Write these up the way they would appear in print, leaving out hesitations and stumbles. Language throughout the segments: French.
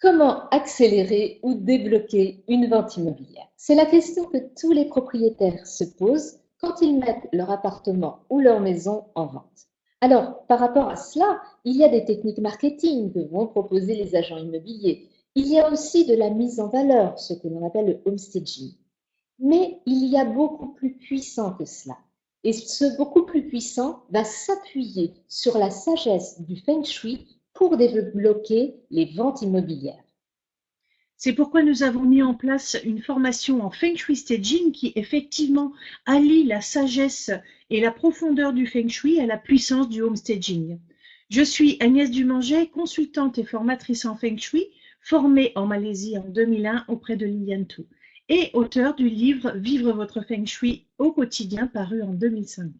Comment accélérer ou débloquer une vente immobilière? C'est la question que tous les propriétaires se posent quand ils mettent leur appartement ou leur maison en vente. Alors, par rapport à cela, il y a des techniques marketing que vont proposer les agents immobiliers. Il y a aussi de la mise en valeur, ce que l'on appelle le homestaging. Mais il y a beaucoup plus puissant que cela. Et ce beaucoup plus puissant va s'appuyer sur la sagesse du Feng Shui pour débloquer les ventes immobilières. C'est pourquoi nous avons mis en place une formation en Feng Shui Staging qui effectivement allie la sagesse et la profondeur du Feng Shui à la puissance du Home Staging. Je suis Agnès Dumanger, consultante et formatrice en Feng Shui, formée en Malaisie en 2001 auprès de Lilian Tu, et auteure du livre Vivre votre Feng Shui au quotidien paru en 2005.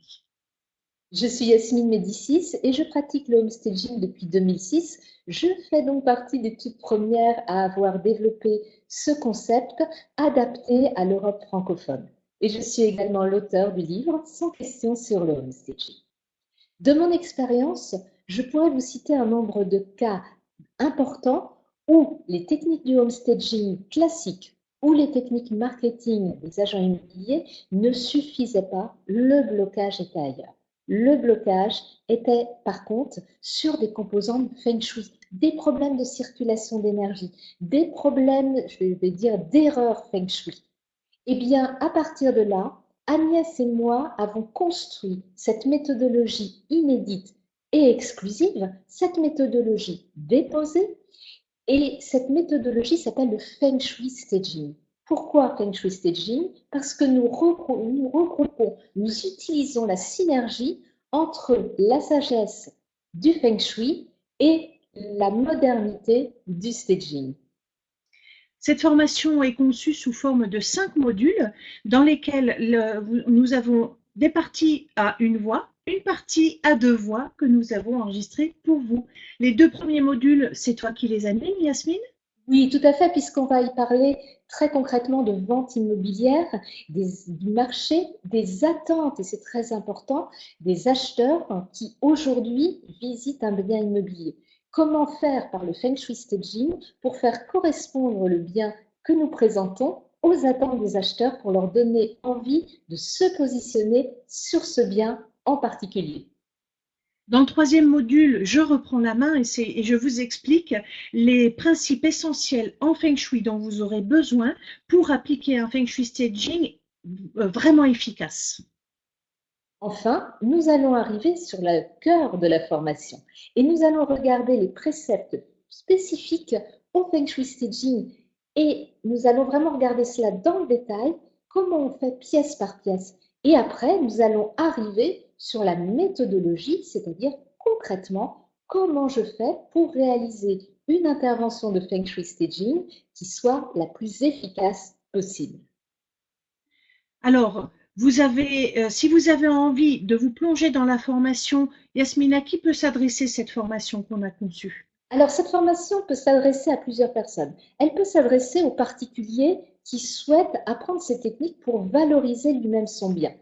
Je suis Yasmine Médicis et je pratique le homestaging depuis 2006. Je fais donc partie des toutes premières à avoir développé ce concept adapté à l'Europe francophone. Et je suis également l'auteur du livre Sans question sur le homestaging. De mon expérience, je pourrais vous citer un nombre de cas importants où les techniques du homestaging classiques ou les techniques marketing des agents immobiliers ne suffisaient pas, le blocage était ailleurs. Le blocage était par contre sur des composantes feng shui, des problèmes de circulation d'énergie, des problèmes, je vais dire, d'erreur feng shui. Eh bien, à partir de là, Agnès et moi avons construit cette méthodologie inédite et exclusive, cette méthodologie déposée, et cette méthodologie s'appelle le Feng Shui Staging. Pourquoi Feng Shui Staging? Parce que nous regroupons, nous utilisons la synergie entre la sagesse du Feng Shui et la modernité du staging. Cette formation est conçue sous forme de 5 modules dans lesquels nous avons des parties à une voix, une partie à 2 voix que nous avons enregistrées pour vous. Les 2 premiers modules, c'est toi qui les animes, Yasmine? Oui, tout à fait, puisqu'on va y parler très concrètement de vente immobilière, du marché, des attentes, et c'est très important, des acheteurs qui aujourd'hui visitent un bien immobilier. Comment faire par le Feng Shui Staging pour faire correspondre le bien que nous présentons aux attentes des acheteurs pour leur donner envie de se positionner sur ce bien en particulier. Dans le troisième module, je reprends la main et je vous explique les principes essentiels en Feng Shui dont vous aurez besoin pour appliquer un Feng Shui Staging vraiment efficace. Enfin, nous allons arriver sur le cœur de la formation et nous allons regarder les préceptes spécifiques au Feng Shui Staging et nous allons vraiment regarder cela dans le détail, comment on fait pièce par pièce. Et après, nous allons arriver sur la méthodologie, c'est-à-dire concrètement comment je fais pour réaliser une intervention de Feng Shui Staging qui soit la plus efficace possible. Alors, si vous avez envie de vous plonger dans la formation, Yasmina, qui peut s'adresser cette formation qu'on a conçue? Alors, cette formation peut s'adresser à plusieurs personnes. Elle peut s'adresser aux particuliers qui souhaitent apprendre ces techniques pour valoriser lui-même son bien.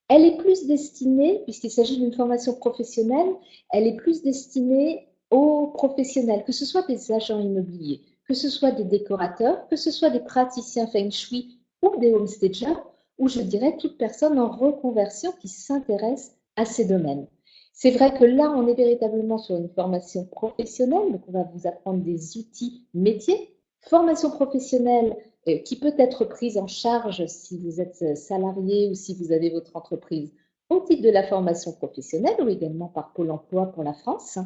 Elle est plus destinée, puisqu'il s'agit d'une formation professionnelle, elle est plus destinée aux professionnels, que ce soit des agents immobiliers, que ce soit des décorateurs, que ce soit des praticiens Feng Shui ou des homestagers, ou je dirais toute personne en reconversion qui s'intéresse à ces domaines. C'est vrai que là, on est véritablement sur une formation professionnelle, donc on va vous apprendre des outils métiers. Formation professionnelle qui peut être prise en charge si vous êtes salarié ou si vous avez votre entreprise au titre de la formation professionnelle ou également par Pôle emploi pour la France.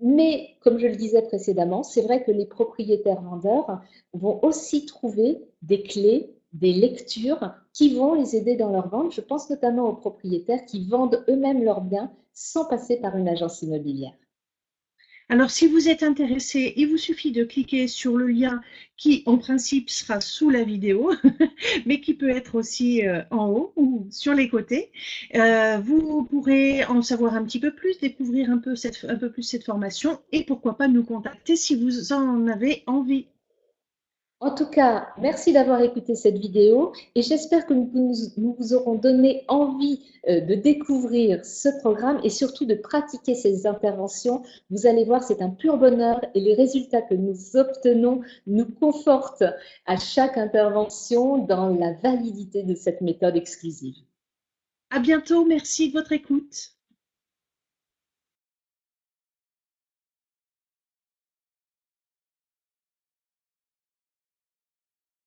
Mais comme je le disais précédemment, c'est vrai que les propriétaires vendeurs vont aussi trouver des clés, des lectures qui vont les aider dans leur vente. Je pense notamment aux propriétaires qui vendent eux-mêmes leurs biens sans passer par une agence immobilière. Alors, si vous êtes intéressé, il vous suffit de cliquer sur le lien qui, en principe, sera sous la vidéo, mais qui peut être aussi en haut ou sur les côtés. Vous pourrez en savoir un petit peu plus, découvrir un peu plus cette formation et pourquoi pas nous contacter si vous en avez envie. En tout cas, merci d'avoir écouté cette vidéo et j'espère que nous vous aurons donné envie de découvrir ce programme et surtout de pratiquer ces interventions. Vous allez voir, c'est un pur bonheur et les résultats que nous obtenons nous confortent à chaque intervention dans la validité de cette méthode exclusive. À bientôt, merci de votre écoute.